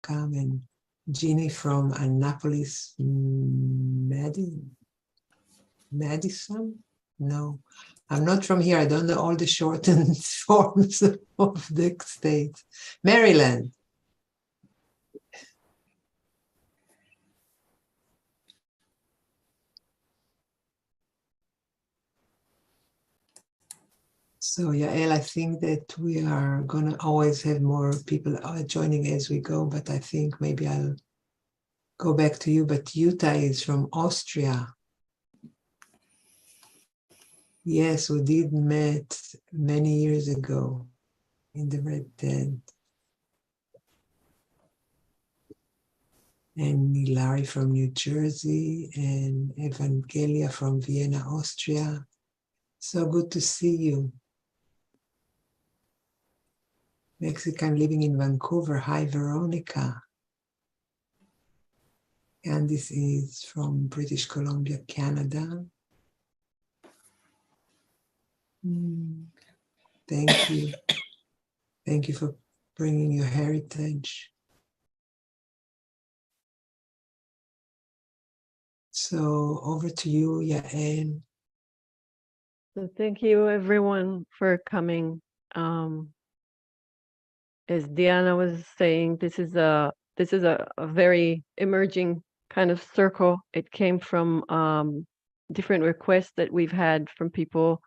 welcome. And Jeannie from Annapolis, Madison? No, I'm not from here. I don't know all the shortened forms of the states. Maryland. So Yael, I think that we are gonna always have more people joining as we go, but I think maybe I'll go back to you. But Utah is from Austria. Yes, we did met many years ago in the Red Tent. And Hilary from New Jersey and Evangelia from Vienna, Austria. So good to see you. Mexican living in Vancouver. Hi, Veronica. And this is from British Columbia, Canada. Thank you. Thank you for bringing your heritage. So over to you, Yael. So thank you everyone for coming. As Diana was saying, this is a very emerging kind of circle. It came from different requests that we've had from people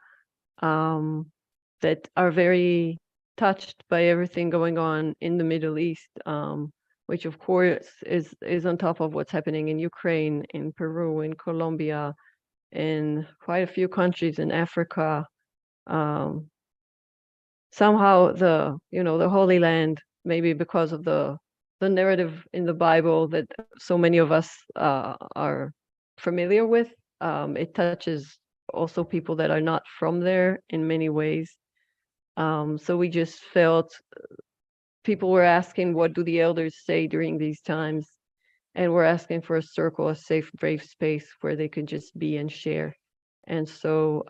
that are very touched by everything going on in the Middle East, which of course is on top of what's happening in Ukraine, in Peru, in Colombia, in quite a few countries in Africa. Somehow the Holy Land, maybe because of the narrative in the Bible that so many of us are familiar with, it touches also people that are not from there in many ways. So we just felt people were asking, what do the elders say during these times? And we're asking for a circle, a safe, brave space where they could just be and share. And so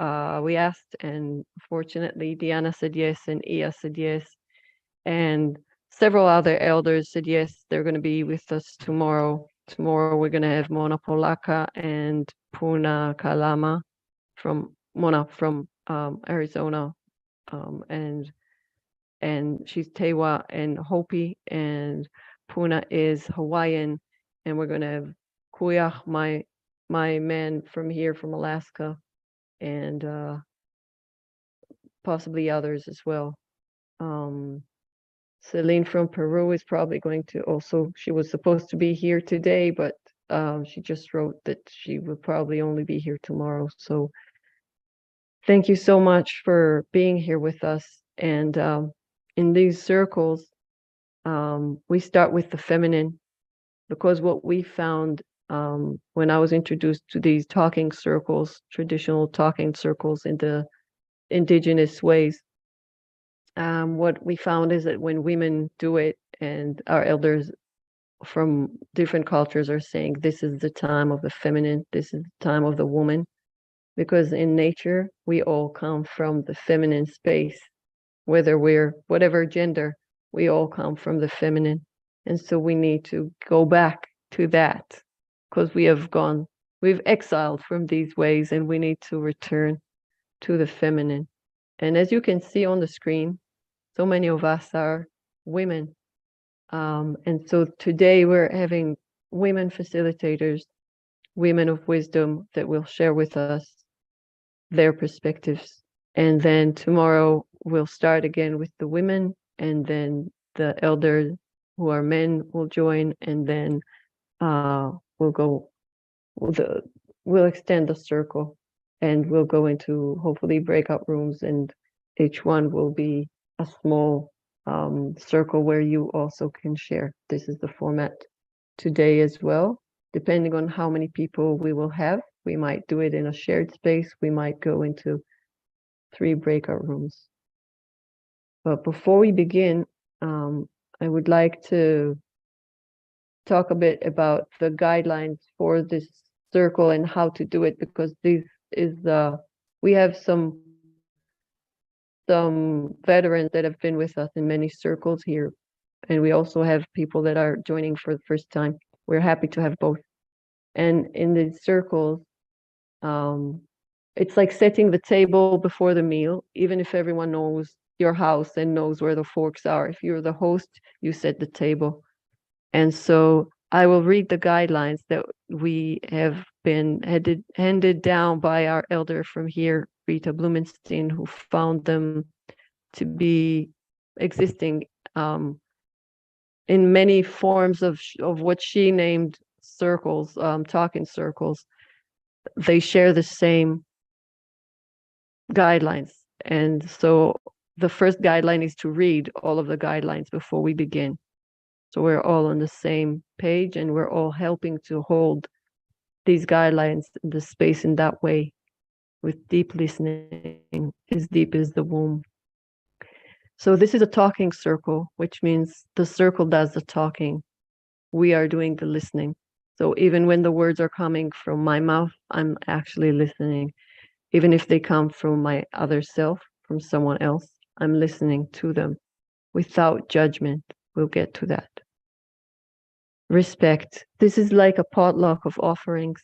we asked, and fortunately, Diana said yes, and Ia said yes, and several other elders said yes, they're going to be with us tomorrow. Tomorrow we're going to have Mona Polaka and Puna Kalama from Mona from Arizona, and she's Tewa and Hopi, and Puna is Hawaiian, and we're going to have Kuyach, my man from here from Alaska, and possibly others as well. Celine from Peru is probably going to also, she was supposed to be here today, but she just wrote that she will probably only be here tomorrow. So thank you so much for being here with us. And in these circles, we start with the feminine, because what we found when I was introduced to these talking circles, traditional talking circles in the indigenous ways, what we found is that when women do it, and our elders from different cultures are saying, this is the time of the feminine, this is the time of the woman, because in nature, we all come from the feminine space, whether we're whatever gender, we all come from the feminine. And so we need to go back to that, because we've exiled from these ways, and we need to return to the feminine. And as you can see on the screen, so many of us are women. And so today we're having women facilitators, women of wisdom, that will share with us their perspectives. And then tomorrow we'll start again with the women, and then the elders who are men will join, and then we'll extend the circle, and we'll go into hopefully breakout rooms, and each one will be a small circle where you also can share. This is the format today as well. Depending on how many people we will have, we might do it in a shared space. We might go into 3 breakout rooms. But before we begin, I would like to talk a bit about the guidelines for this circle and how to do it, because this is we have some veterans that have been with us in many circles here And we also have people that are joining for the first time. We're happy to have both. And in the circles, it's like setting the table before the meal, even if everyone knows your house and knows where the forks are. If you're the host, you set the table. And so I will read the guidelines that we have been handed down by our elder from here, Rita Blumenstein, who found them to be existing in many forms of what she named circles, talking circles. They share the same guidelines. And so the first guideline is to read all of the guidelines before we begin. So we're all on the same page and we're all helping to hold these guidelines in the space in that way, with deep listening, as deep as the womb. So this is a talking circle, which means the circle does the talking. We are doing the listening. So even when the words are coming from my mouth, I'm actually listening. Even if they come from my other self, from someone else, I'm listening to them without judgment. We'll get to that. Respect. This is like a potluck of offerings.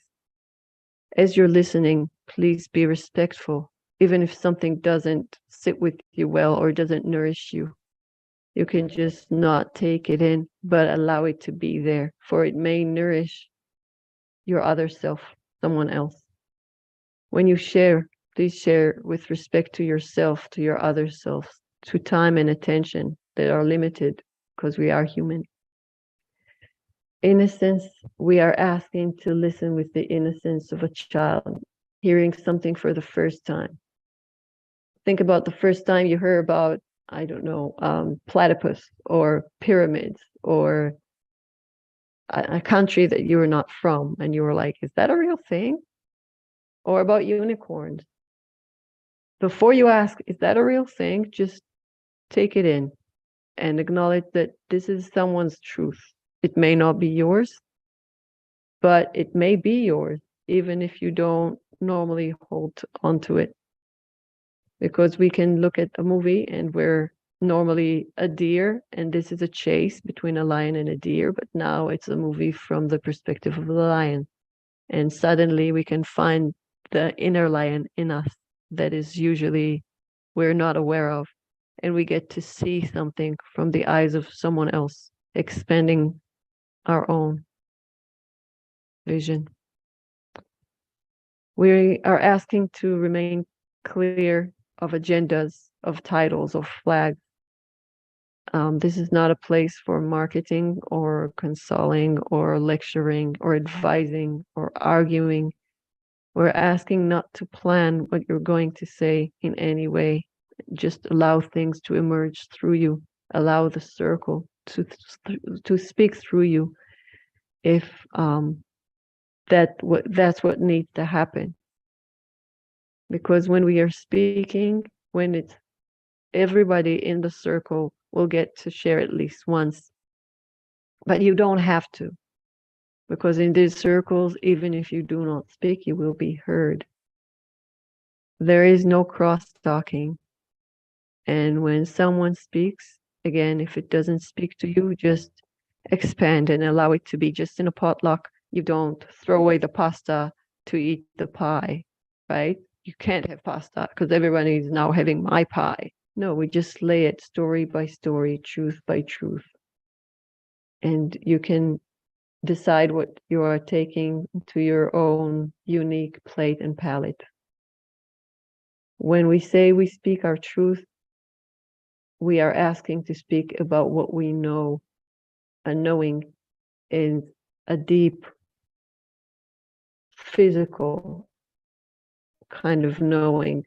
As you're listening, please be respectful, even if something doesn't sit with you well or doesn't nourish you. You can just not take it in, but allow it to be there, for it may nourish your other self, someone else. When you share, please share with respect to yourself, to your other self, to time and attention that are limited because we are human. Innocence, we are asking to listen with the innocence of a child, hearing something for the first time. Think about the first time you heard about, I don't know, platypus or pyramids or a country that you were not from, and you were like, is that a real thing? Or about unicorns. Before you ask, is that a real thing? Just take it in and acknowledge that this is someone's truth. It may not be yours, but it may be yours, even if you don't normally hold onto it. Because we can look at a movie and we're normally a deer, and this is a chase between a lion and a deer, but now it's a movie from the perspective of the lion. And suddenly we can find the inner lion in us that is usually we're not aware of. And we get to see something from the eyes of someone else, expanding our own vision. We are asking to remain clear of agendas, of titles, of flags. This is not a place for marketing or consoling or lecturing or advising or arguing. We're asking not to plan what you're going to say in any way. Just allow things to emerge through you. Allow the circle to speak through you if that's what needs to happen. Because when we are speaking, when it's everybody in the circle will get to share at least once, but you don't have to, because in these circles, even if you do not speak, you will be heard. There is no cross-talking. And when someone speaks, again, if it doesn't speak to you, just expand and allow it to be. Just in a potluck, you don't throw away the pasta to eat the pie, right? You can't have pasta because everybody is now having my pie. No, we just lay it story by story, truth by truth. And you can decide what you are taking to your own unique plate and palate. When we say we speak our truth, we are asking to speak about what we know. And knowing is a deep physical kind of knowing,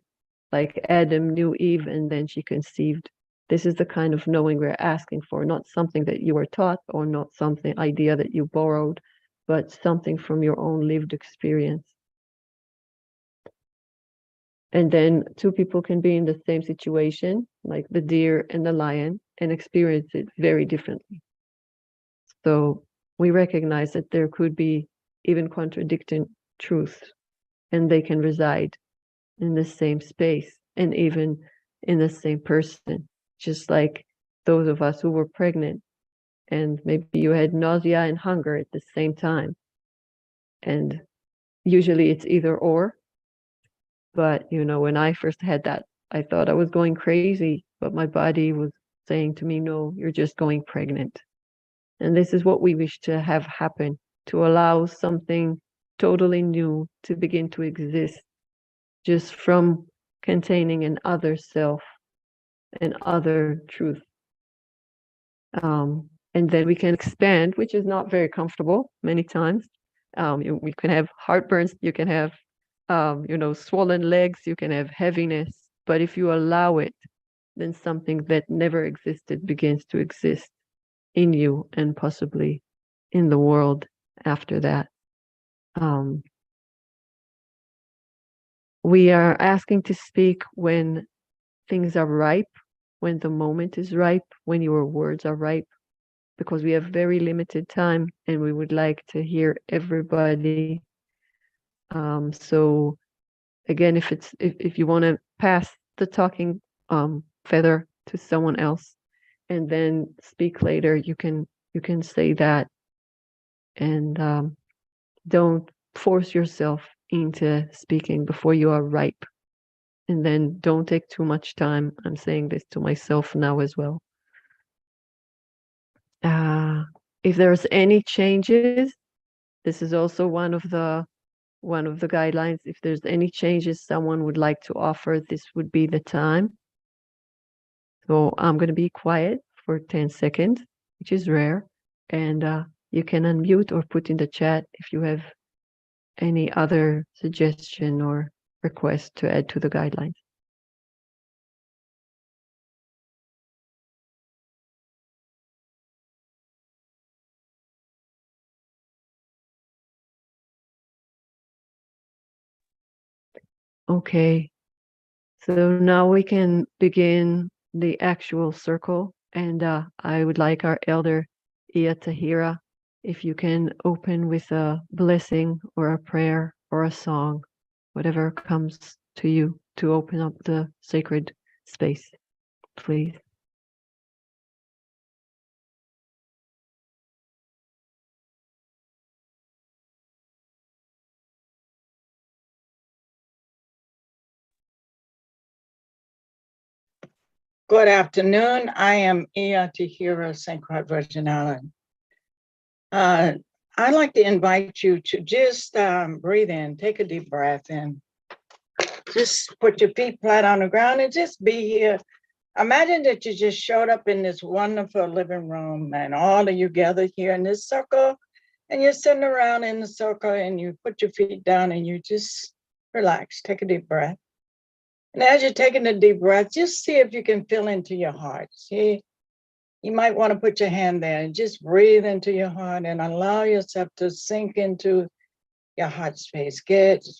like Adam knew Eve and then she conceived. This is the kind of knowing we're asking for, not something that you were taught or not something idea that you borrowed, but something from your own lived experience. And then two people can be in the same situation, like the deer and the lion, and experience it very differently. So we recognize that there could be even contradicting truths, and they can reside in the same space and even in the same person. Just like those of us who were pregnant and maybe you had nausea and hunger at the same time. And usually it's either or. But, when I first had that, I thought I was going crazy, but my body was saying to me, no, you're just going pregnant. And this is what we wish to have happen, to allow something totally new to begin to exist just from containing an other self, an other truth. And then we can expand, which is not very comfortable many times. We can have heartburns, you can have, swollen legs, you can have heaviness. But if you allow it, then something that never existed begins to exist in you and possibly in the world after that. We are asking to speak when things are ripe, when the moment is ripe, when your words are ripe, because we have very limited time and we would like to hear everybody. So again, if you want to pass the talking feather to someone else and then speak later, you can say that, and don't force yourself into speaking before you are ripe. And then don't take too much time. I'm saying this to myself now as well. If there's any changes, this is also one of the guidelines. If there's any changes someone would like to offer, this would be the time. So I'm going to be quiet for 10 seconds, which is rare. And you can unmute or put in the chat if you have any other suggestion or request to add to the guidelines. Okay, so now we can begin the actual circle, and I would like our elder Ia Tahira, if you can open with a blessing or a prayer or a song, whatever comes to you to open up the sacred space, please. Good afternoon. I am Ia Tahira, St. Croix Virgin Island. I'd like to invite you to just breathe in, take a deep breath in. Just put your feet flat on the ground and just be here. Imagine that you just showed up in this wonderful living room and all of you gathered here in this circle and you're sitting around in the circle and you put your feet down and you just relax, take a deep breath. And as you're taking a deep breath, just see if you can feel into your heart. See, you might want to put your hand there and just breathe into your heart and allow yourself to sink into your heart space.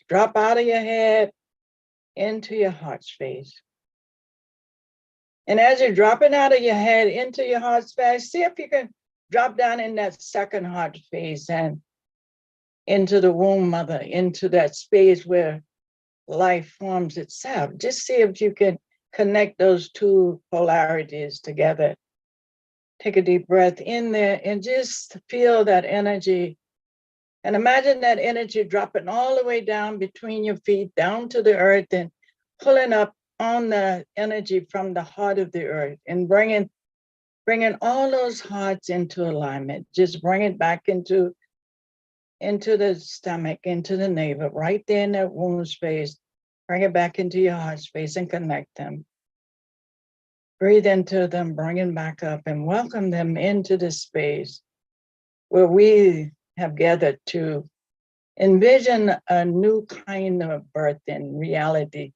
Drop out of your head into your heart space. And as you're dropping out of your head into your heart space, see if you can drop down in that second heart space and into the womb mother, into that space where life forms itself. Just see if you can connect those two polarities together. Take a deep breath in there and just feel that energy. And imagine that energy dropping all the way down between your feet, down to the earth, and pulling up on the energy from the heart of the earth and bringing all those hearts into alignment. Just bring it back into the stomach, into the navel, right there in that womb space. Bring it back into your heart space and connect them. Breathe into them, bring them back up and welcome them into this space where we have gathered to envision a new kind of birth and reality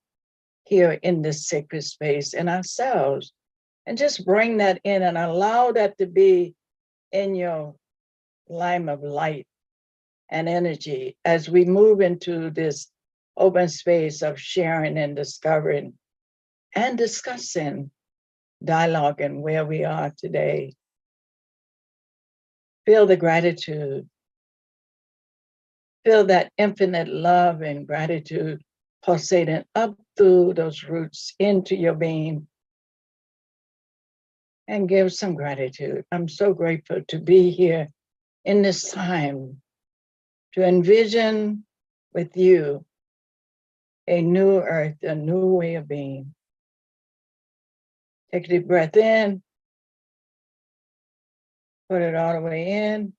here in this sacred space in ourselves. And just bring that in and allow that to be in your line of light and energy as we move into this open space of sharing and discovering and discussing, dialoguing where we are today. Feel the gratitude. Feel that infinite love and gratitude pulsating up through those roots into your being. and give some gratitude. I'm so grateful to be here in this time to envision with you a new earth, a new way of being. Take a deep breath in, put it all the way in,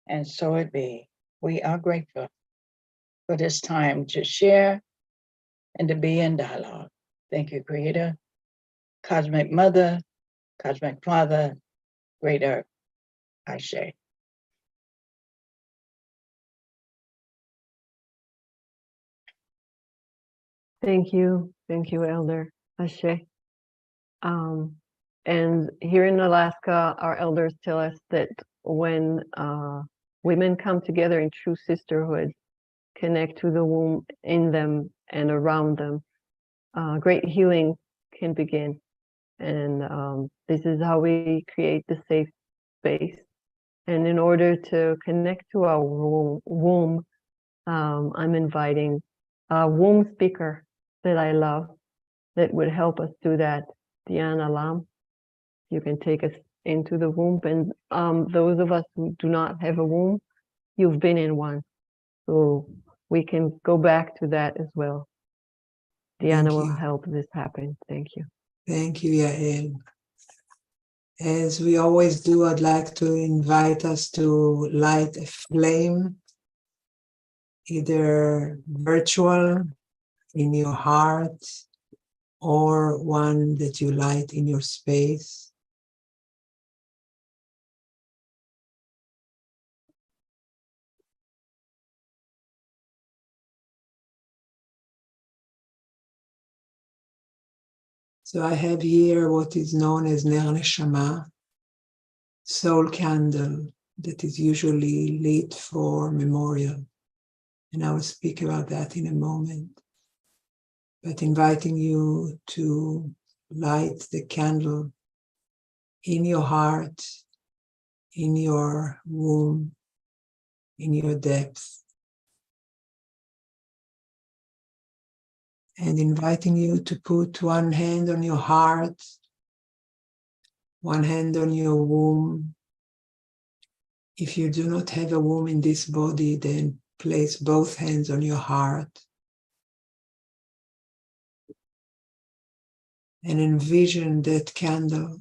and so it be. We are grateful for this time to share and to be in dialogue. Thank you, Creator, Cosmic Mother, Cosmic Father, Great Earth, Ashe. Thank you, Elder Ashe. And here in Alaska, our elders tell us that when women come together in true sisterhood, connect to the womb in them and around them, great healing can begin. And this is how we create the safe space. And in order to connect to our womb, I'm inviting a womb speaker that I love that would help us do that, Diana Lam. You can take us into the womb. And those of us who do not have a womb, you've been in one. So we can go back to that as well. Diana will help this happen. Thank you. Thank you, Yael. As we always do, I'd like to invite us to light a flame, either virtual in your heart or one that you light in your space. So I have here what is known as Ner Neshama, soul candle, that is usually lit for memorial. And I will speak about that in a moment. But inviting you to light the candle in your heart, in your womb, in your depth. And inviting you to put one hand on your heart, one hand on your womb. If you do not have a womb in this body, then place both hands on your heart. And envision that candle,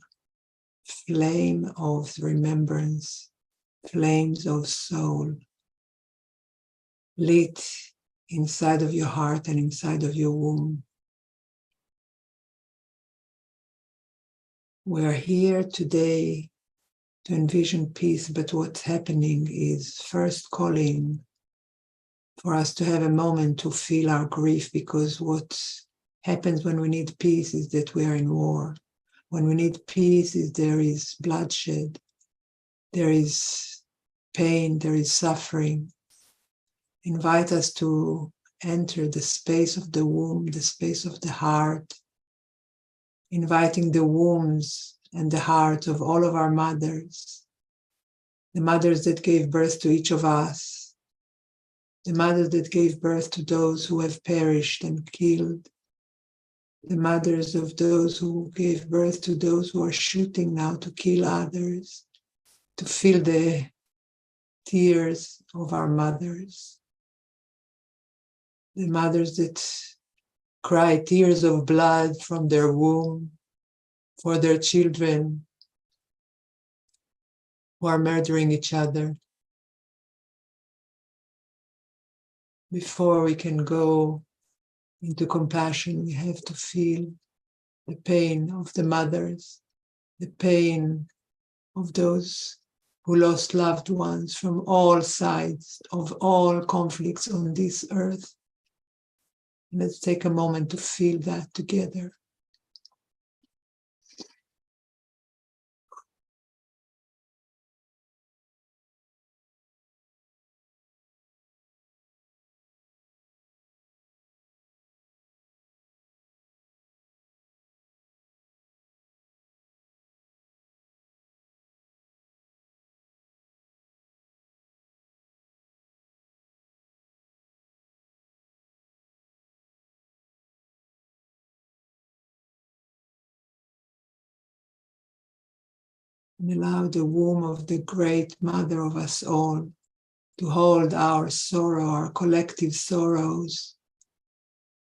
flame of remembrance, flames of soul, lit inside of your heart and inside of your womb. We're here today to envision peace, but what's happening is first calling for us to have a moment to feel our grief, because what happens when we need peace is that we are in war. When we need peace is there is bloodshed, there is pain, there is suffering. Invite us to enter the space of the womb, the space of the heart, inviting the wombs and the heart of all of our mothers, the mothers that gave birth to each of us, the mothers that gave birth to those who have perished and killed, the mothers of those who gave birth to those who are shooting now to kill others, to feel the tears of our mothers, the mothers that cry tears of blood from their womb for their children who are murdering each other. Before we can go into compassion, we have to feel the pain of the mothers, the pain of those who lost loved ones from all sides of all conflicts on this earth. Let's take a moment to feel that together. And allow the womb of the great mother of us all to hold our sorrow, our collective sorrows,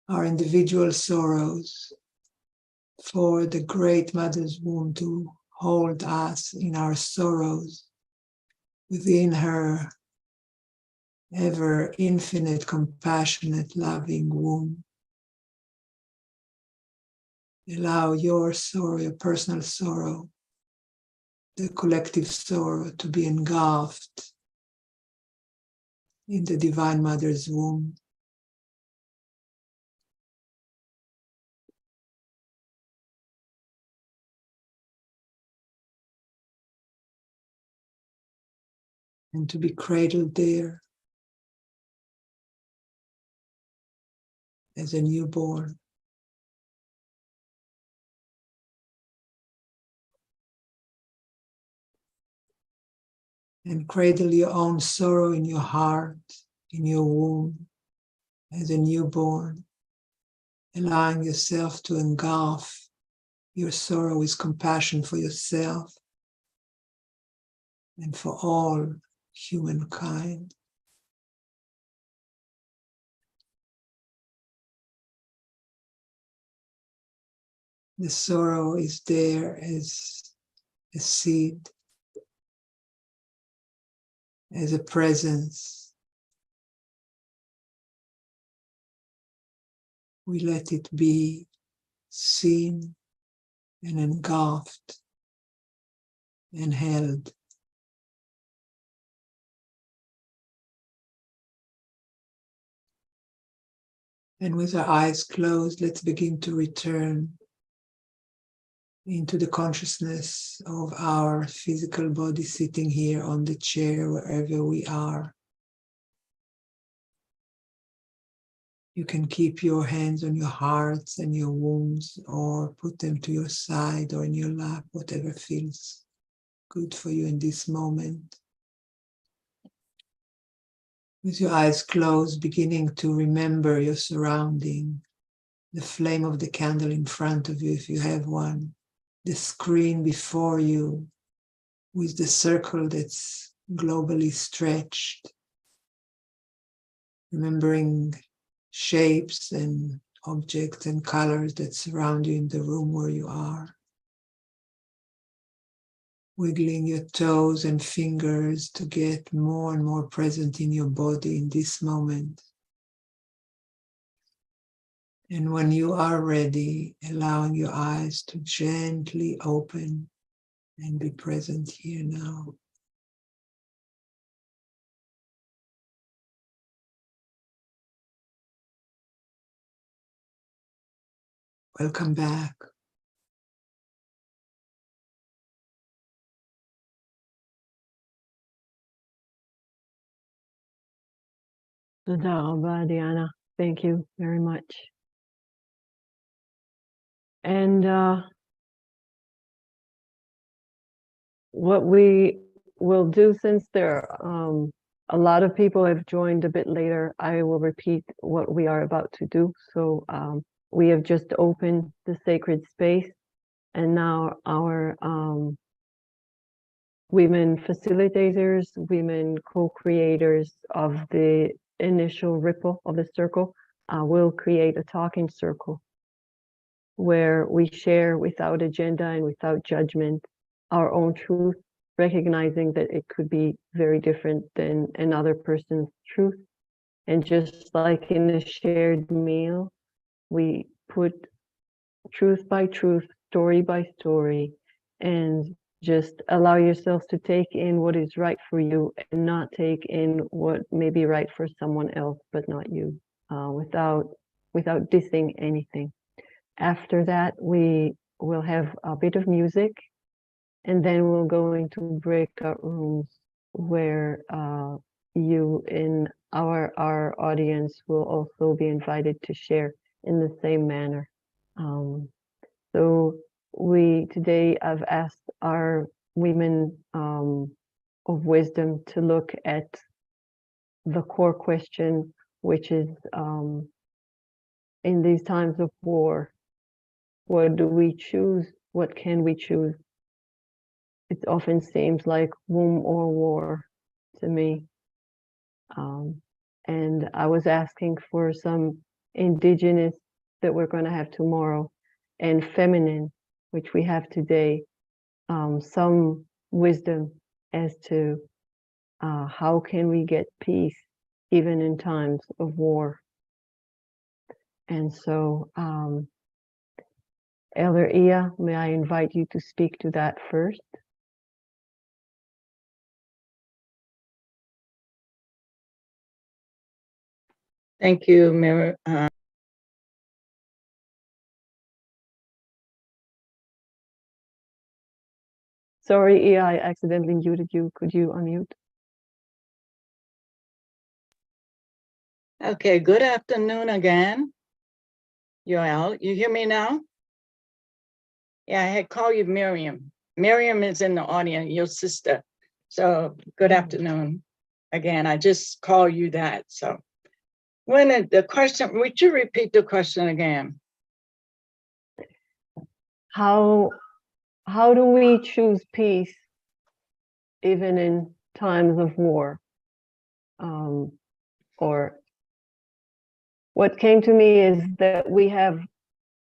our individual sorrows, for the great mother's womb to hold us in our sorrows within her ever infinite, compassionate, loving womb. Allow your sorrow, your personal sorrow, the collective sorrow to be engulfed in the Divine Mother's womb. And to be cradled there as a newborn. And cradle your own sorrow in your heart, in your womb, as a newborn, allowing yourself to engulf your sorrow with compassion for yourself and for all humankind. The sorrow is there as a seed, as a presence. We let it be seen and engulfed and held. And with our eyes closed, let's begin to return into the consciousness of our physical body sitting here on the chair, wherever we are. You can keep your hands on your hearts and your wombs, or put them to your side or in your lap, whatever feels good for you in this moment. With your eyes closed, beginning to remember your surrounding, the flame of the candle in front of you, if you have one, the screen before you, with the circle that's globally stretched, remembering shapes and objects and colors that surround you in the room where you are. Wiggling your toes and fingers to get more and more present in your body in this moment. And when you are ready, allowing your eyes to gently open and be present here now. Welcome back. Tודה rabba, Diana. Thank you very much. And what we will do, since there a lot of people have joined a bit later, I will repeat what we are about to do. So we have just opened the sacred space, and now our women facilitators, women co-creators of the initial ripple of the circle will create a talking circle where we share without agenda and without judgment our own truth, recognizing that it could be very different than another person's truth. And just like in a shared meal, we put truth by truth, story by story, and just allow yourselves to take in what is right for you and not take in what may be right for someone else, but not you, without dissing anything. After that, we will have a bit of music, and then we'll go into breakout rooms where you in our audience will also be invited to share in the same manner. So we today I've asked our women of wisdom to look at the core question, which is in these times of war, what do we choose? What can we choose? it often seems like womb or war to me. And I was asking for some indigenous that we're going to have tomorrow, and feminine, which we have today, some wisdom as to how can we get peace even in times of war. And so, Elder Ia, may I invite you to speak to that first? Thank you, Mary. Sorry, Ia, I accidentally muted you. Could you unmute? Okay, good afternoon again. Yoel, you hear me now? Yeah, I had called you Miriam. Miriam is in the audience, your sister. So good afternoon. Again, I just call you that. So when the question, would you repeat the question again? How do we choose peace even in times of war? Or what came to me is that we have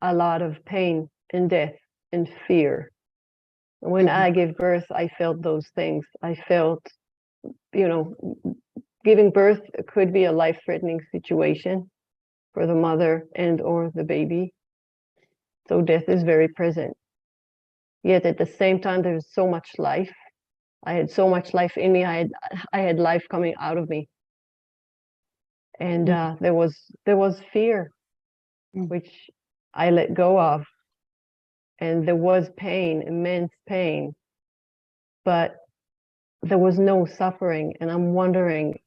a lot of pain and death and fear. When I gave birth, I felt those things. I felt, giving birth could be a life-threatening situation for the mother and or the baby. So death is very present. Yet at the same time, there's so much life. I had so much life in me. I had life coming out of me. And there was fear, which I let go of. And there was pain, immense pain, but there was no suffering. And I'm wondering,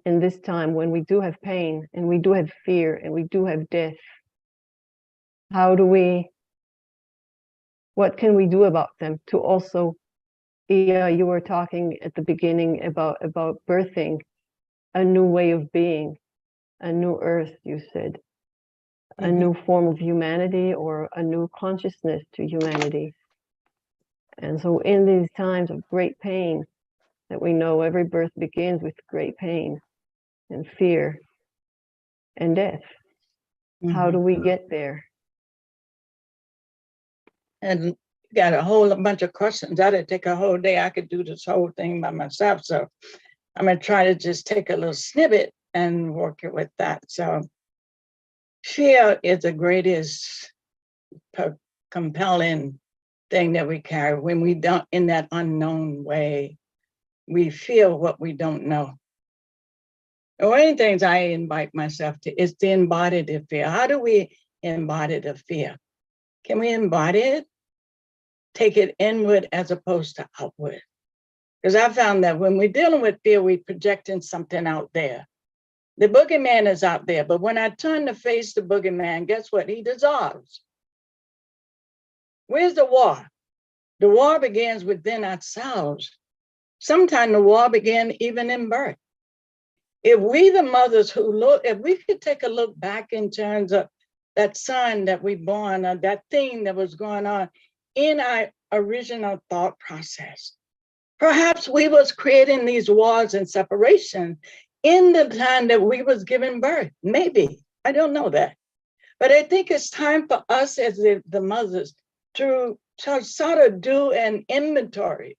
in this time when we do have pain and we do have fear and we do have death, what can we do about them to also, you were talking at the beginning about birthing a new way of being, a new earth, you said, a new form of humanity or a new consciousness to humanity. And so in these times of great pain, that we know every birth begins with great pain and fear and death. How do we get there? And got a whole bunch of questions. That'd take a whole day. I could do this whole thing by myself. So I'm going to try to just take a little snippet and work it with that. So fear is the greatest compelling thing that we carry when we don't, in that unknown way, we feel what we don't know. And one of the things I invite myself to is to embody the fear. How do we embody the fear? Can we embody it? Take it inward as opposed to outward. Because I found that when we're dealing with fear, we're projecting something out there. The boogeyman is out there, but when I turn to face the boogeyman, guess what? He dissolves. Where's the war? The war begins within ourselves. Sometimes the war began even in birth. If we, the mothers who look, if we could take a look back in terms of that son that we born, or that thing that was going on in our original thought process, perhaps we was creating these wars and separation in the time that we was giving birth. Maybe, I don't know that. But I think it's time for us as the mothers to sort of do an inventory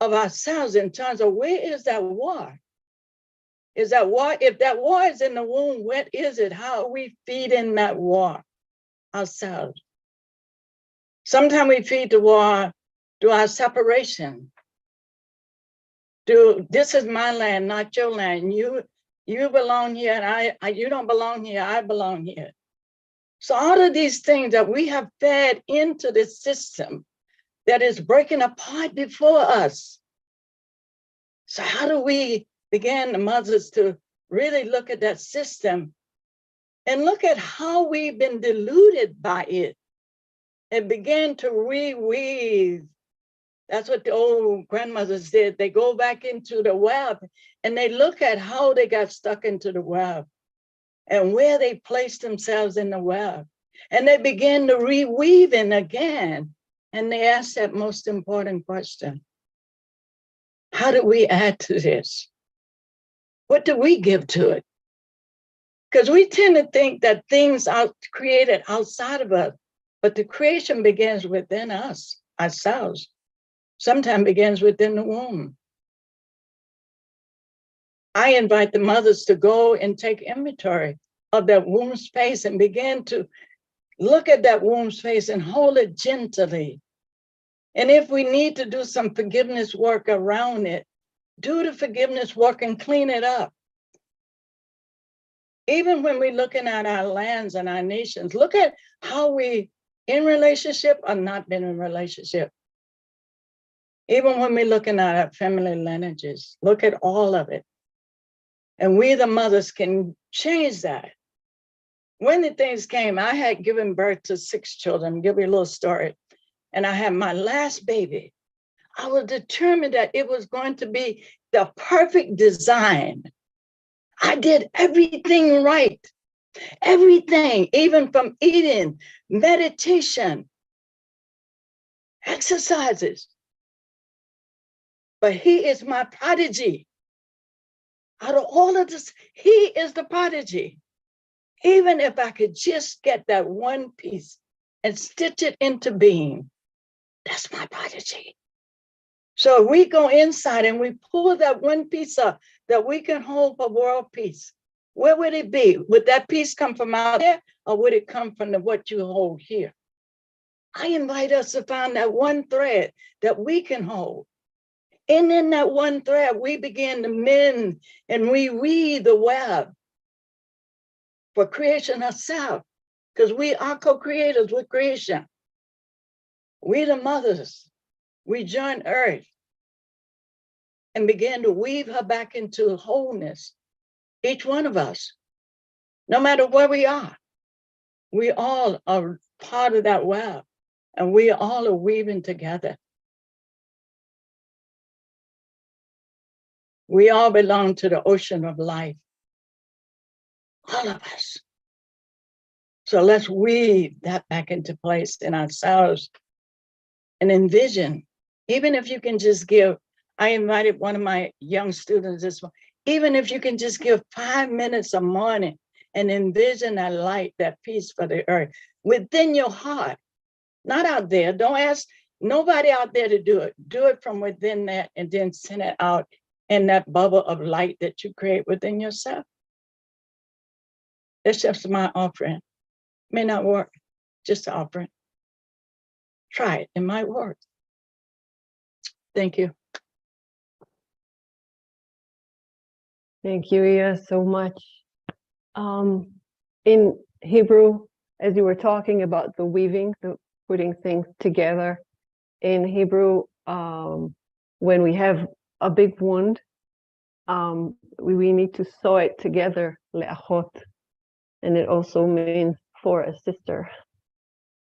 of ourselves in terms of where is that war? Is that war? If that war is in the womb, what is it? How are we feeding that war ourselves? Sometimes we feed the war through our separation. This is my land, not your land. You belong here, and you don't belong here. I belong here. So all of these things that we have fed into the system that is breaking apart before us. So how do we begin, the mothers, to really look at that system and look at how we've been deluded by it and begin to reweave? That's what the old grandmothers did. They go back into the web and they look at how they got stuck into the web and where they placed themselves in the web. And they begin to reweave in again And they ask that most important question. How do we add to this? What do we give to it? Because we tend to think that things are created outside of us, but the creation begins within us, ourselves. Sometimes begins within the womb. I invite the mothers to go and take inventory of that womb space and begin to look at that womb space and hold it gently. And if we need to do some forgiveness work around it, do the forgiveness work and clean it up. Even when we're looking at our lands and our nations, look at how we in relationship or not been in relationship. Even when we're looking at our family lineages, look at all of it. And we, the mothers, can change that. When the things came, I had given birth to 6 children. I'll give you a little story. And I had my last baby. I was determined that it was going to be the perfect design. I did everything right. Everything, even from eating, meditation, exercises. But he is my prodigy. Out of all of this, he is the prodigy. Even if I could just get that one piece and stitch it into being, that's my prodigy. So if we go inside and we pull that one piece up that we can hold for world peace, where would it be? Would that piece come from out there, or would it come from what you hold here? I invite us to find that one thread that we can hold. And in that one thread, we begin to mend and we weave the web for creation herself, because we are co-creators with creation. We the mothers, we join earth and begin to weave her back into wholeness. Each one of us, no matter where we are, we all are part of that web, and we all are weaving together. We all belong to the ocean of life, all of us. So let's weave that back into place in ourselves and envision, even if you can just give, I invited one of my young students this morning, even if you can just give 5 minutes a morning and envision that light, that peace for the earth within your heart, not out there. Don't ask nobody out there to do it. Do it from within that and then send it out in that bubble of light that you create within yourself. That's just my offering. May not work, just an offering. Try it, it might work. Thank you. Thank you, Ia, so much. In Hebrew, as you were talking about the weaving, the putting things together, in Hebrew, when we have a big wound, we need to sew it together, le'achot, and it also means for a sister,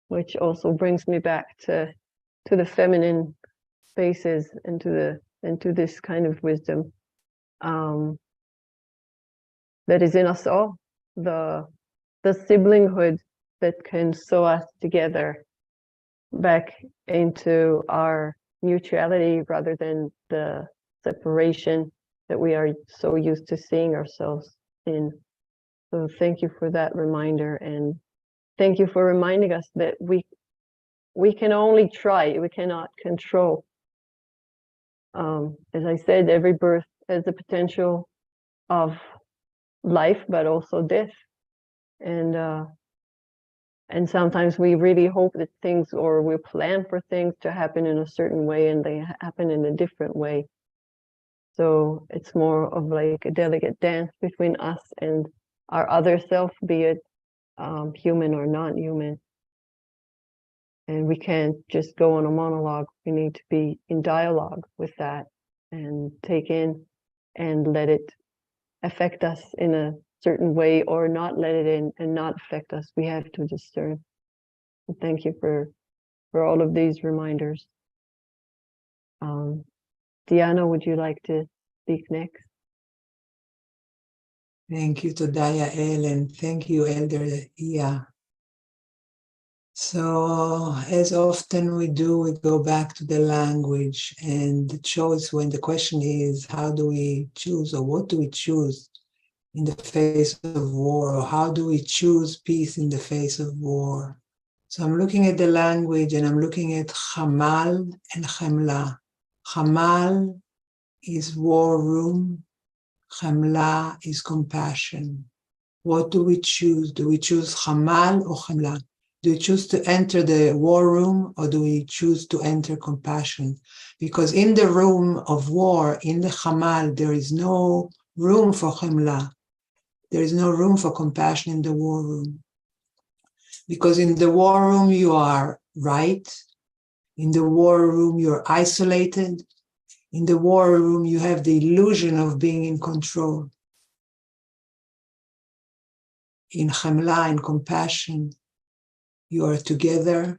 which also brings me back to the feminine spaces and to this kind of wisdom that is in us all, the siblinghood that can sew us together back into our mutuality rather than the separation that we are so used to seeing ourselves in. So thank you for that reminder, and thank you for reminding us that we can only try, we cannot control. As I said, every birth has the potential of life, but also death. And sometimes we really hope that things, or we plan for things to happen in a certain way and they happen in a different way. So it's more of like a delicate dance between us and our other self, be it human or non-human. And we can't just go on a monologue. We need to be in dialogue with that and take in and let it affect us in a certain way, or not let it in and not affect us. We have to discern. And thank you for all of these reminders. Diana, would you like to speak next? Thank you, Toda Yael, and thank you, Elder Ia. So, as often we do, we go back to the language and the choice. When the question is, how do we choose, or what do we choose in the face of war, or how do we choose peace in the face of war? So I'm looking at the language and I'm looking at Hamal and Chemla. Hamal is war room, Chemla is compassion. What do we choose? Do we choose Hamal or Chemla? Do we choose to enter the war room, or do we choose to enter compassion? Because in the room of war, in the Hamal, there is no room for Chemla. There is no room for compassion in the war room. Because in the war room, you are right. In the war room, you're isolated. In the war room, you have the illusion of being in control. In Chemla, in compassion, you are together,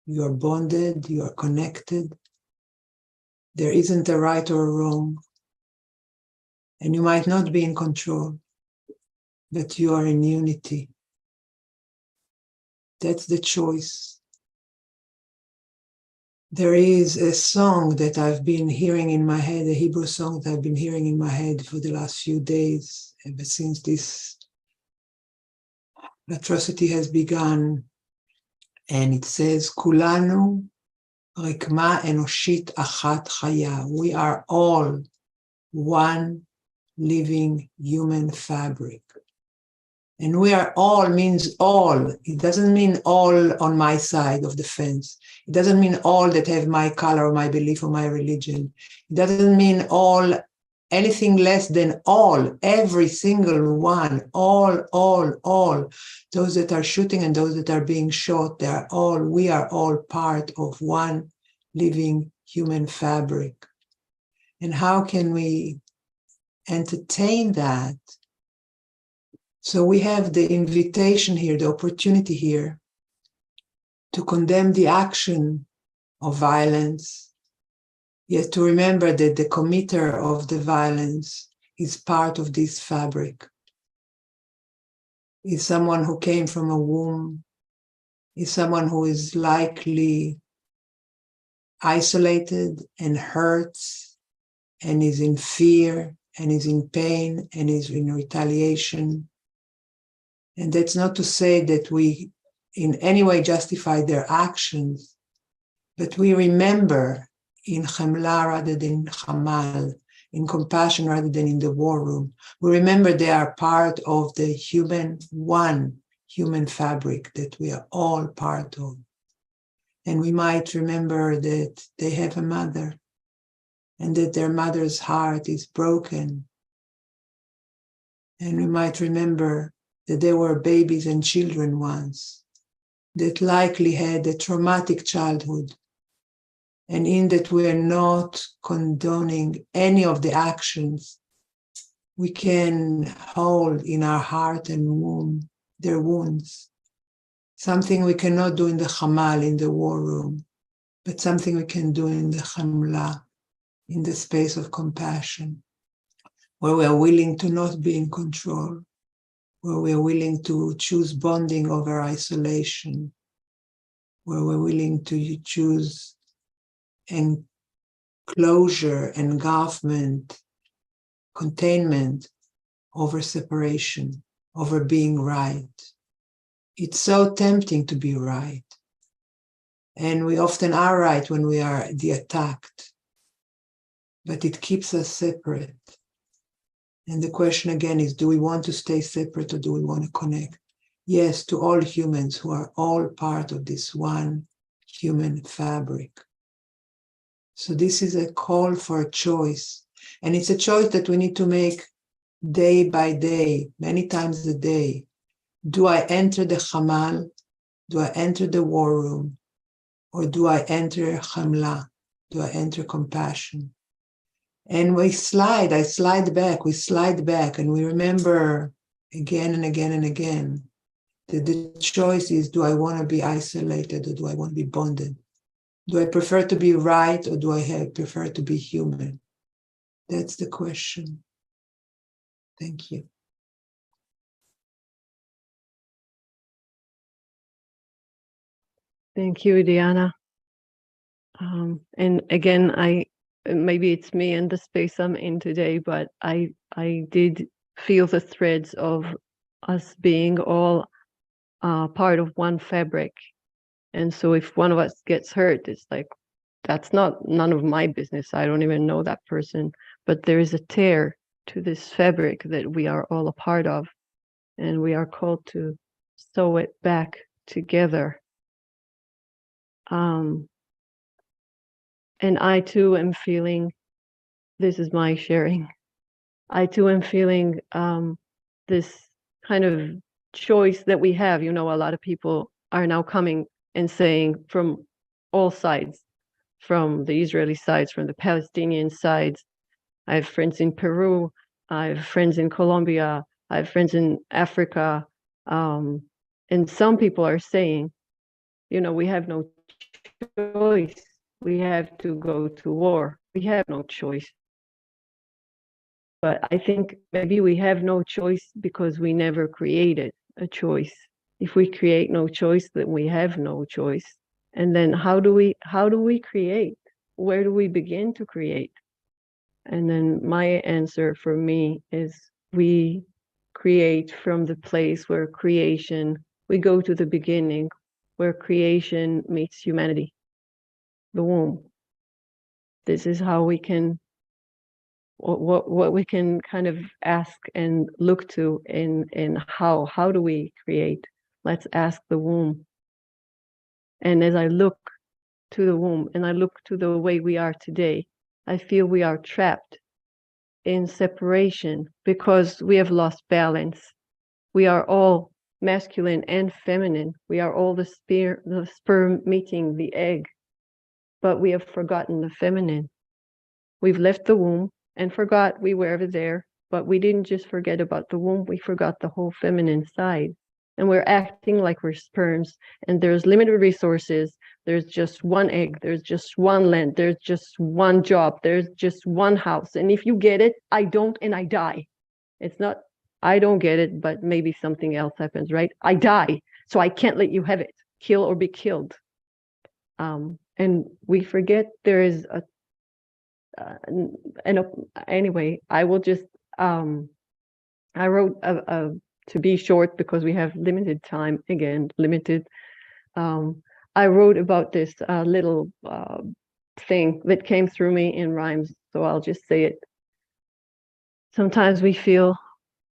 you are bonded, you are connected. There isn't a right or a wrong. And you might not be in control, but you are in unity. That's the choice. There is a song that I've been hearing in my head, a Hebrew song that I've been hearing in my head for the last few days, ever since this atrocity has begun. And it says, Kulanu rikma enoshit achat chaya. We are all one living human fabric. And we are all means all. It doesn't mean all on my side of the fence. It doesn't mean all that have my color or my belief or my religion. It doesn't mean all, anything less than all, every single one, all. Those that are shooting and those that are being shot, we are all part of one living human fabric. And how can we entertain that? So we have the invitation here, the opportunity here to condemn the action of violence, yet to remember that the committer of the violence is part of this fabric, is someone who came from a womb, is someone who is likely isolated and hurts and is in fear and is in pain and is in retaliation. And that's not to say that we in any way justify their actions, but we remember in Chemla rather than Hamal, in compassion rather than in the war room. We remember they are part of the one human fabric that we are all part of. And we might remember that they have a mother and that their mother's heart is broken. And we might remember that they were babies and children once, that likely had a traumatic childhood. And in that we are not condoning any of the actions, we can hold in our heart and womb their wounds. Something we cannot do in the Hamal, in the war room, but something we can do in the Chemla, in the space of compassion, where we are willing to not be in control, where we are willing to choose bonding over isolation, where we're willing to choose enclosure, engulfment, containment over separation, over being right. It's so tempting to be right. And we often are right when we are the attacked, but it keeps us separate. And the question again is, do we want to stay separate or do we want to connect? Yes, to all humans who are all part of this one human fabric. So this is a call for a choice. And it's a choice that we need to make day by day, many times a day. Do I enter the Hamal? Do I enter the war room? Or do I enter Chemla? Do I enter compassion? And I slide back, and we remember again and again and again that the choice is, do I want to be isolated or do I want to be bonded? Do I prefer to be right or do I prefer to be human? That's the question. Thank you. Thank you, Diana. And again, maybe it's me and the space I'm in today, but I did feel the threads of us being all part of one fabric. And so if one of us gets hurt, it's like, that's none of my business. I don't even know that person, but there is a tear to this fabric that we are all a part of, and we are called to sew it back together. And I too am feeling, this is my sharing, I too am feeling this kind of choice that we have. You know, a lot of people are now coming and saying from all sides, from the Israeli sides, from the Palestinian sides. I have friends in Peru, I have friends in Colombia, I have friends in Africa. And some people are saying, you know, we have no choice. We have to go to war. We have no choice. But I think maybe we have no choice because we never created a choice. If we create no choice, then we have no choice. And then how do we create? Where do we begin to create? And then my answer for me is we create from the place where creation, we go to the beginning, where creation meets humanity, the womb. This is how we can, what we can kind of ask and look to in how do we create? Let's ask the womb. And as I look to the womb and I look to the way we are today, I feel we are trapped in separation because we have lost balance. We are all masculine and feminine. We are all the sperm meeting the egg, but we have forgotten the feminine. We've left the womb and forgot we were ever there, but we didn't just forget about the womb, we forgot the whole feminine side. And we're acting like we're sperms, and there's limited resources. There's just one egg, there's just one land, there's just one job, there's just one house. And if you get it, I don't, and I die. It's not, I don't get it, but maybe something else happens, right? I die, so I can't let you have it. Kill or be killed. And we forget there is a, anyway, I will just, I wrote to be short because we have limited time, again, limited. I wrote about this little thing that came through me in rhymes, so I'll just say it. Sometimes we feel,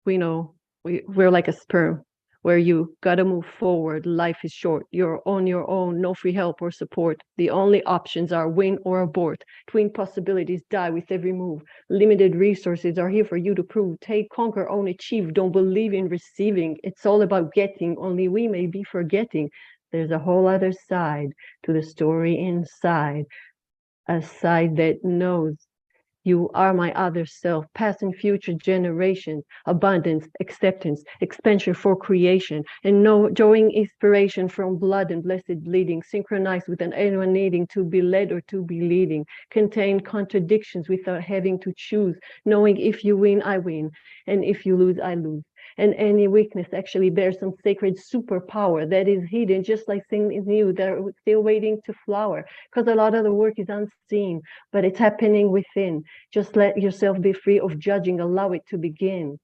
we know, we're like a sperm, where you gotta move forward, life is short, you're on your own, no free help or support. The only options are win or abort. Twin possibilities die with every move. Limited resources are here for you to prove. Take, conquer, own, achieve, don't believe in receiving. It's all about getting, only we may be forgetting. There's a whole other side to the story inside, a side that knows you are my other self, past and future generations, abundance, acceptance, expansion for creation, and no drawing inspiration from blood and blessed bleeding, synchronized with an anyone needing to be led or to be leading, contain contradictions without having to choose, knowing if you win, I win, and if you lose, I lose. And any weakness actually bears some sacred superpower that is hidden, just like things new that are still waiting to flower, because a lot of the work is unseen, but it's happening within. Just let yourself be free of judging, allow it to begin.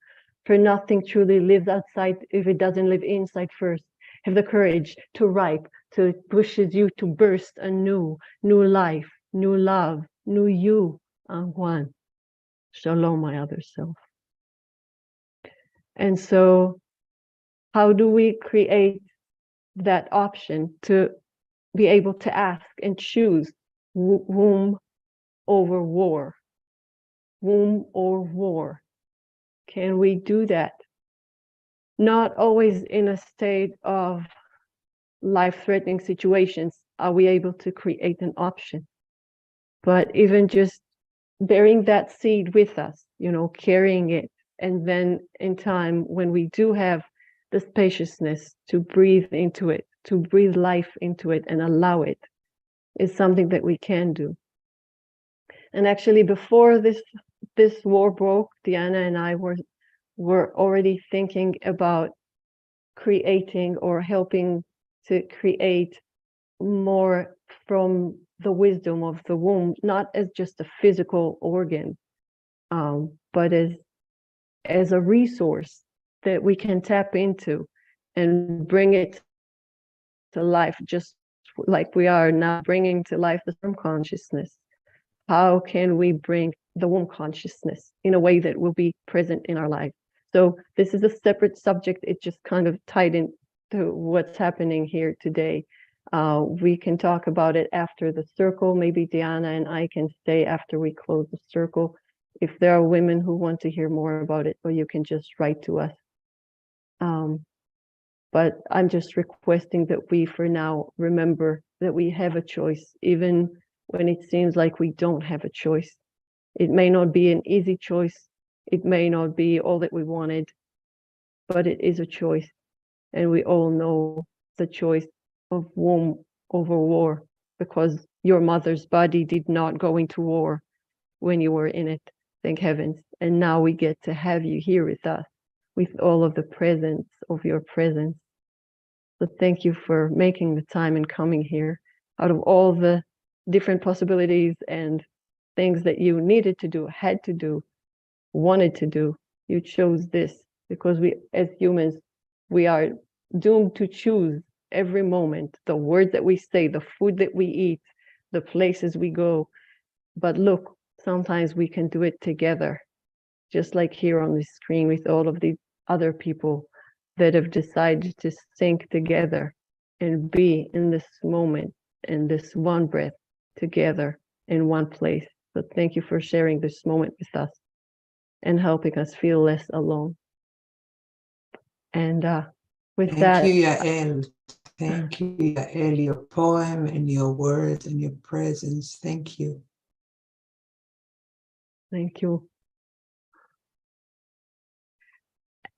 For nothing truly lives outside if it doesn't live inside first. Have the courage to ripe, to pushes you to burst anew, new life, new love, new you, one. Shalom, my other self. And so how do we create that option to be able to ask and choose womb over war? Womb or war? Can we do that? Not always in a state of life-threatening situations are we able to create an option. But even just bearing that seed with us, you know, carrying it, and then in time when we do have the spaciousness to breathe into it, to breathe life into it and allow it, is something that we can do. And actually before this war broke, Diana and I were already thinking about creating or helping to create more from the wisdom of the womb, not as just a physical organ, but as a resource that we can tap into and bring it to life, just like we are now bringing to life the sperm consciousness. How can we bring the womb consciousness in a way that will be present in our life? So this is a separate subject. It just kind of tied into what's happening here today. We can talk about it after the circle. Maybe Diana and I can stay after we close the circle. If there are women who want to hear more about it, or you can just write to us. But I'm just requesting that we, for now, remember that we have a choice, even when it seems like we don't have a choice. It may not be an easy choice. It may not be all that we wanted, but it is a choice. And we all know the choice of womb over war, because your mother's body did not go into war when you were in it, thank heavens. And now we get to have you here with us, with all of the presence of your presence. So thank you for making the time and coming here. Out of all the different possibilities and things that you needed to do, had to do, wanted to do, you chose this, because we, as humans, we are doomed to choose every moment, the words that we say, the food that we eat, the places we go. But look, sometimes we can do it together, just like here on the screen with all of these other people that have decided to sink together and be in this moment, in this one breath together in one place. So thank you for sharing this moment with us and helping us feel less alone. And with Thank that, you, Yael. Thank you, Yael, your poem and your words and your presence. Thank you. thank you.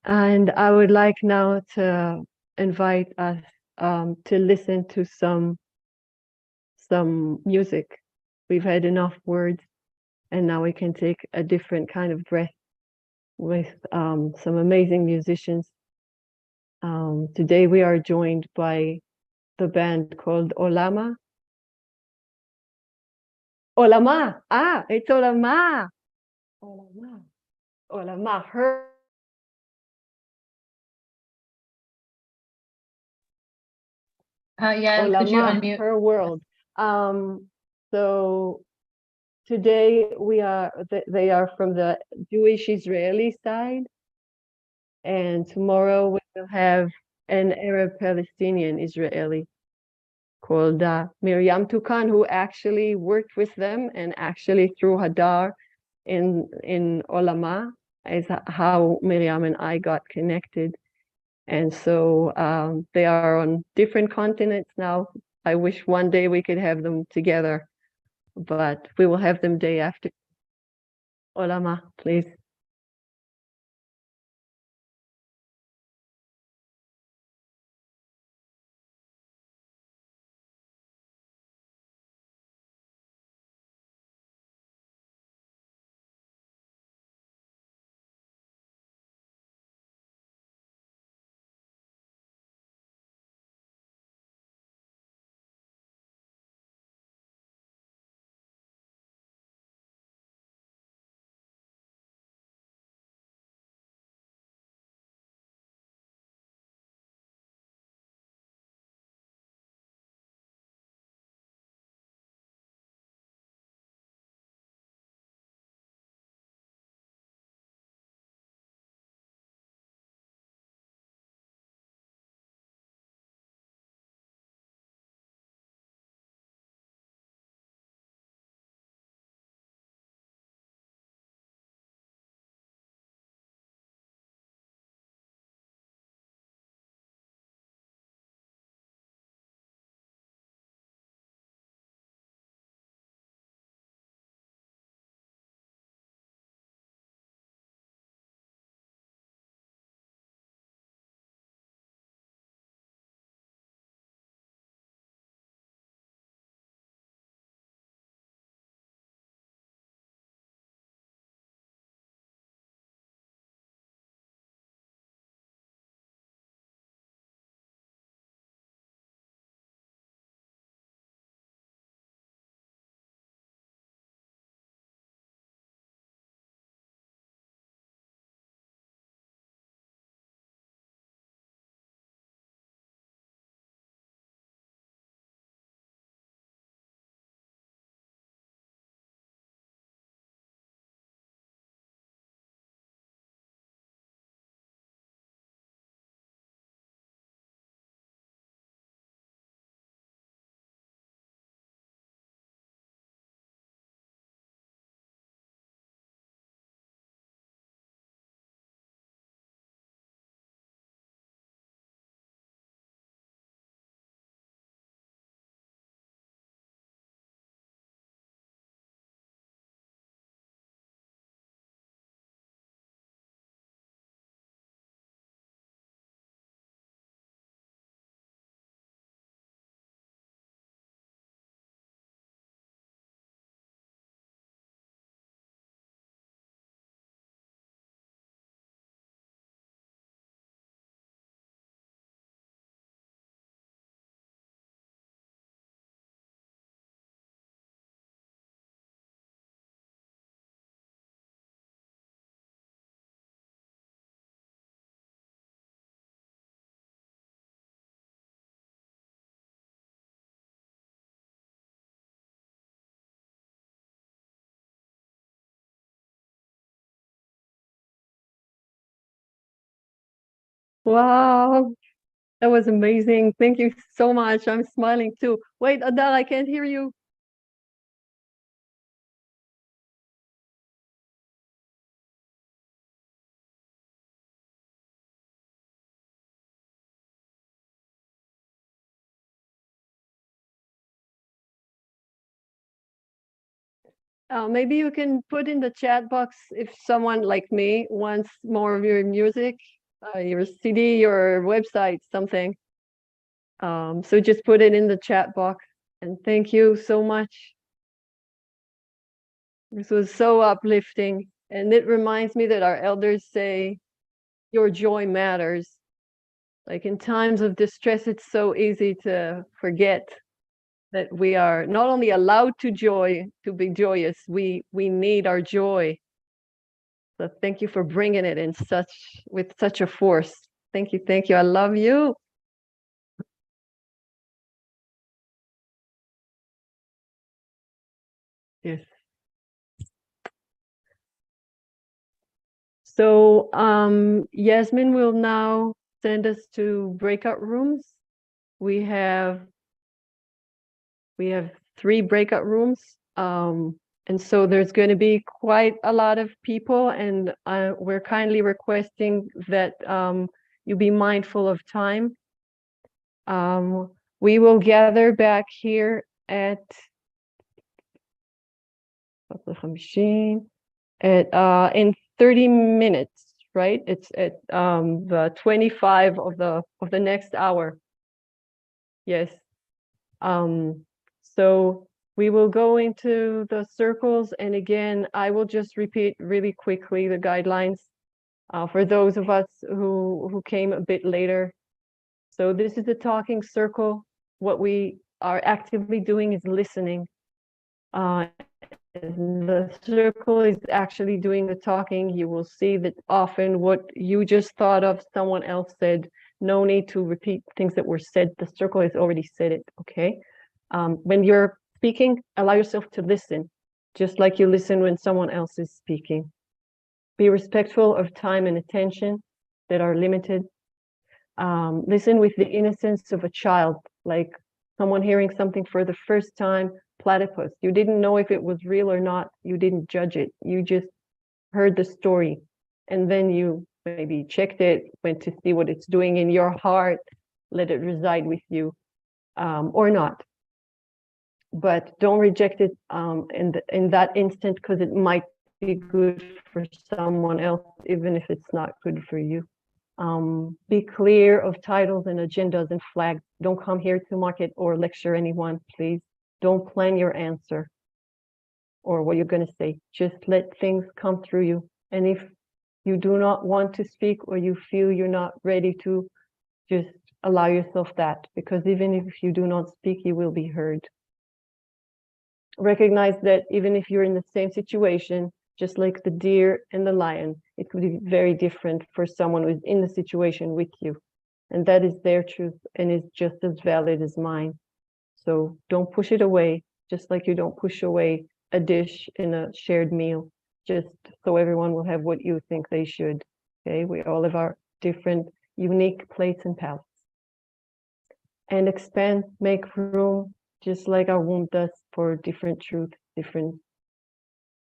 And I would like now to invite us to listen to some music. We've had enough words, and now we can take a different kind of breath with some amazing musicians. Today we are joined by the band called Olama. Olama! Ah, it's Olama! Olama. Olama, her. Yeah, could you Olama, unmute? her world. So today they are from the Jewish Israeli side, and tomorrow we will have an Arab Palestinian Israeli called Miriam Tukan, who actually worked with them and actually through Hadar in Olama is how Miriam and I got connected. And so they are on different continents now. I wish one day we could have them together, but we will have them day after. Olama, please. Wow, that was amazing. Thank you so much. I'm smiling too. Wait, Adar, I can't hear you. Maybe you can put in the chat box if someone like me wants more of your music, your CD, your website, something. So just put it in the chat box. And thank you so much. This was so uplifting. And it reminds me that our elders say, your joy matters. Like in times of distress, it's so easy to forget that we are not only allowed to be joyous, we need our joy. So thank you for bringing it in with such a force. Thank you, thank you. I love you. Yes. So Yasmin will now send us to breakout rooms. We have 3 breakout rooms. And so there's going to be quite a lot of people, and we're kindly requesting that you be mindful of time. We will gather back here at in 30 minutes, right? It's at the 25 of the next hour. Yes. So we will go into the circles, and again, I will just repeat really quickly the guidelines for those of us who came a bit later. So this is a talking circle. What we are actively doing is listening. The circle is actually doing the talking. You will see that often what you just thought of, someone else said. No need to repeat things that were said. The circle has already said it, okay? When you're speaking, allow yourself to listen, just like you listen when someone else is speaking. Be respectful of time and attention that are limited. Listen with the innocence of a child, like someone hearing something for the first time. Platypus, you didn't know if it was real or not. You didn't judge it. You just heard the story, and then you maybe checked it, went to see what it's doing in your heart, let it reside with you, or not. But don't reject it in that instant, because it might be good for someone else, even if it's not good for you. Be clear of titles and agendas and flags. Don't come here to market or lecture anyone, please. Don't plan your answer or what you're going to say. Just let things come through you. And if you do not want to speak, or you feel you're not ready to, just allow yourself that, because even if you do not speak, you will be heard. Recognize that even if you're in the same situation, just like the deer and the lion, it could be very different for someone who's in the situation with you. And that is their truth and is just as valid as mine. So don't push it away, just like you don't push away a dish in a shared meal, just so everyone will have what you think they should. Okay, we all have our different, unique plates and palates. And expand, make room, just like our womb does, for different truth, different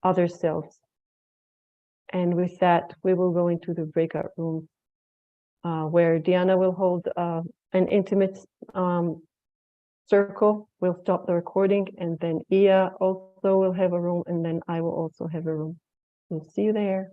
other selves. And with that, we will go into the breakout room where Diana will hold an intimate circle. We'll stop the recording, and then Ia also will have a room, and then I will also have a room. We'll see you there.